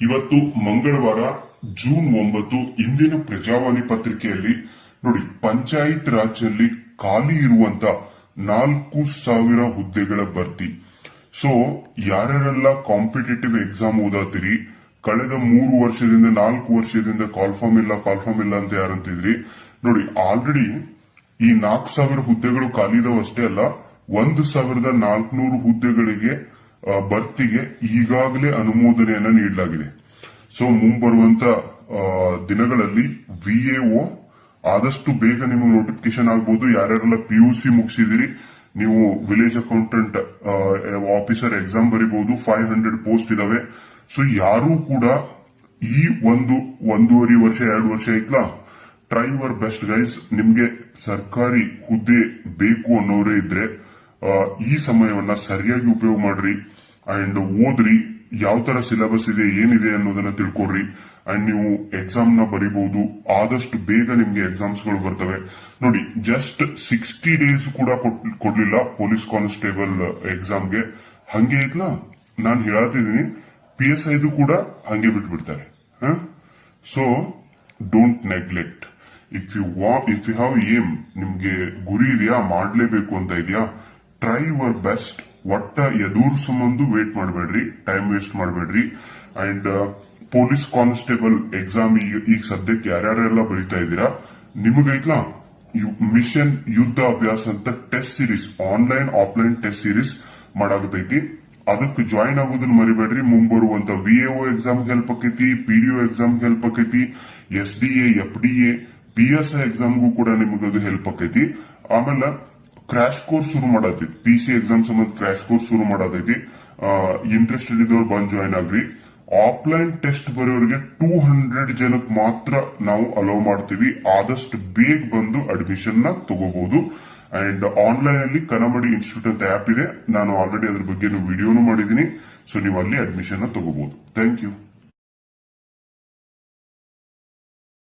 ಇವತ್ತು ಮಂಗಳವಾರ ಜೂನ್ 9 ಇಂದಿನ ಪ್ರಜಾವಾಣಿ ಪತ್ರಿಕೆಯಲ್ಲಿ ನೋಡಿ, ಪಂಚಾಯತ್ ರಾಜ್ ನಲ್ಲಿ ಖಾಲಿ ಇರುವಂತ 4,000 ಹುದ್ದೆಗಳ ಭರ್ತಿ. ಸೊ ಯಾರ್ಯಾರೆಲ್ಲ ಕಾಂಪಿಟೇಟಿವ್ ಎಕ್ಸಾಮ್ ಓದಾತಿರಿ, ಕಳೆದ 3 ವರ್ಷದಿಂದ 4 ವರ್ಷದಿಂದ ಕಾಲ್ಫಾರ್ಮ್ ಇಲ್ಲ ಅಂತ ಯಾರಂತಿದ್ರಿ ನೋಡಿ, ಆಲ್ರೆಡಿ ಈ 4,000 ಹುದ್ದೆಗಳು ಖಾಲಿ ಇದಾವ. ಅಷ್ಟೇ ಅಲ್ಲ, 1,400 ಹುದ್ದೆಗಳಿಗೆ ಭರ್ತಿಗೆ ಈಗಾಗಲೇ ಅನುಮೋದನೆಯನ್ನ ನೀಡಲಾಗಿದೆ. ಸೊ ಮುಂಬರುವಂತ ದಿನಗಳಲ್ಲಿ ವಿಎಒ ಆದಷ್ಟು ಬೇಗ ನಿಮಗೆ ನೋಟಿಫಿಕೇಶನ್ ಆಗ್ಬಹುದು. ಯಾರ್ಯಾರೆಲ್ಲ PUC ಮುಗಿಸಿದಿರಿ, ನೀವು ವಿಲೇಜ್ ಅಕೌಂಟೆಂಟ್ ಆಫೀಸರ್ ಎಕ್ಸಾಮ್ ಬರೀಬಹುದು. 500 ಪೋಸ್ಟ್ ಇದಾವೆ. ಸೊ ಯಾರು ಕೂಡ ಈ 1.5 ವರ್ಷ 2 ವರ್ಷ ಐತ್ಲಾ, ಟ್ರೈ ಯುವರ್ ಬೆಸ್ಟ್ ಗೈಸ್. ನಿಮ್ಗೆ ಸರ್ಕಾರಿ ಹುದ್ದೆ ಬೇಕು ಅನ್ನೋರೇ ಇದ್ರೆ ಈ ಸಮಯವನ್ನ ಸರಿಯಾಗಿ ಉಪಯೋಗ ಮಾಡ್ರಿ ಅಂಡ್ ಓದ್ರಿ. ಯಾವ ತರ ಸಿಲೆಬಸ್ ಇದೆ, ಏನಿದೆ ಅನ್ನೋದನ್ನ ತಿಳ್ಕೊಡ್ರಿ ಅಂಡ್ ನೀವು ಎಕ್ಸಾಮ್ ನ ಬರೀಬಹುದು. ಆದಷ್ಟು ಬೇಗ ನಿಮ್ಗೆ ಎಕ್ಸಾಮ್ಸ್ ಗಳು ಬರ್ತವೆ. ನೋಡಿ, ಜಸ್ಟ್ 60 ಡೇಸ್ ಕೂಡ ಕೊಡ್ಲಿಲ್ಲ ಪೊಲೀಸ್ ಕಾನ್ಸ್ಟೇಬಲ್ ಎಕ್ಸಾಮ್ಗೆ. ಹಂಗೆ ಐತ್ಲಾ, ನಾನು ಹೇಳತ್ತಿದ್ದೀನಿ, PSI ಕೂಡ ಹಂಗೆ ಬಿಟ್ಬಿಡ್ತಾರೆ. So don't neglect. If you have aim, ನಿಮ್ಗೆ ಗುರಿ ಇದೆಯಾ, ಮಾಡ್ಲೇಬೇಕು ಅಂತ ಇದೆಯಾ, ಟ್ರೈ ಯುವರ್ ಬೆಸ್ಟ್. ಒಟ್ಟ ಎದುರು ಸಂಬಂಧ ವೇಟ್ ಮಾಡಬೇಡ್ರಿ, ಟೈಮ್ ವೇಸ್ಟ್ ಮಾಡಬೇಡ್ರಿ. ಅಂಡ್ ಪೊಲೀಸ್ ಕಾನ್ಸ್ಟೇಬಲ್ ಎಕ್ಸಾಮ್ ಈಗ ಸದ್ಯಕ್ಕೆ ಯಾರ್ಯಾರೆಲ್ಲ ಬರೀತಾ ಇದ್ದೀರಾ, ನಿಮಗೈತ್ಲಾ ಮಿಷನ್ ಯುದ್ಧ ಅಭ್ಯಾಸ ಅಂತ test series, online offline test series ಮಾಡಾಕತೈತಿ. ಅದಕ್ಕೆ ಜಾಯಿನ್ ಆಗೋದನ್ನ ಮರಿಬೇಡ್ರಿ. ಮುಂಬರುವಂತ VAO ಎಕ್ಸಾಮ್ ಹೆಲ್ಪ್ ಆಕೈತಿ, PDO ಎಕ್ಸಾಮ್ ಹೆಲ್ಪ್ ಆಕೈತಿ, SDA FDA PSI ಎಕ್ಸಾಮ್ಗೂ ಕೂಡ ನಿಮಗದು ಹೆಲ್ಪ್ ಆಕೈತಿ. ಆಮೇಲೆ ಕ್ರಾಶ್ ಕೋರ್ಸ್ ಶುರು ಮಾಡತೈತಿ, PC ಎಕ್ಸಾಮ್ ಸಂಬಂಧ ಕ್ರಾಶ್ ಕೋರ್ಸ್ ಶುರು ಮಾಡತೈತಿ. ಇಂಟ್ರೆಸ್ಟೆಡ್ ಇದ್ದವ್ರು ಬಂದು ಜಾಯಿನ್ ಆಗ್ರಿ. ಆಫ್ಲೈನ್ ಟೆಸ್ಟ್ ಬರೋರಿಗೆ 200 ಜನಕ್ಕೆ ಮಾತ್ರ ನಾವು ಅಲೋ ಮಾಡ್ತೀವಿ. ಆದಷ್ಟು ಬೇಗ ಬಂದು ಅಡ್ಮಿಷನ್ ನ ತಗೋಬಹುದು. ಅಂಡ್ ಆನ್ಲೈನ್ ಅಲ್ಲಿ ಕನ್ನಂಬಾಡಿ ಇನ್ಸ್ಟಿಟ್ಯೂಟ್ ಅಂತ ಆಪ್ ಇದೆ, ನಾನು ಆಲ್ರೆಡಿ ಅದ್ರ ಬಗ್ಗೆ ವಿಡಿಯೋನು ಮಾಡಿದೀನಿ. ಸೊ ನೀವು ಅಲ್ಲಿ ಅಡ್ಮಿಷನ್ ನ ತಗೋಬಹುದು. Thank you.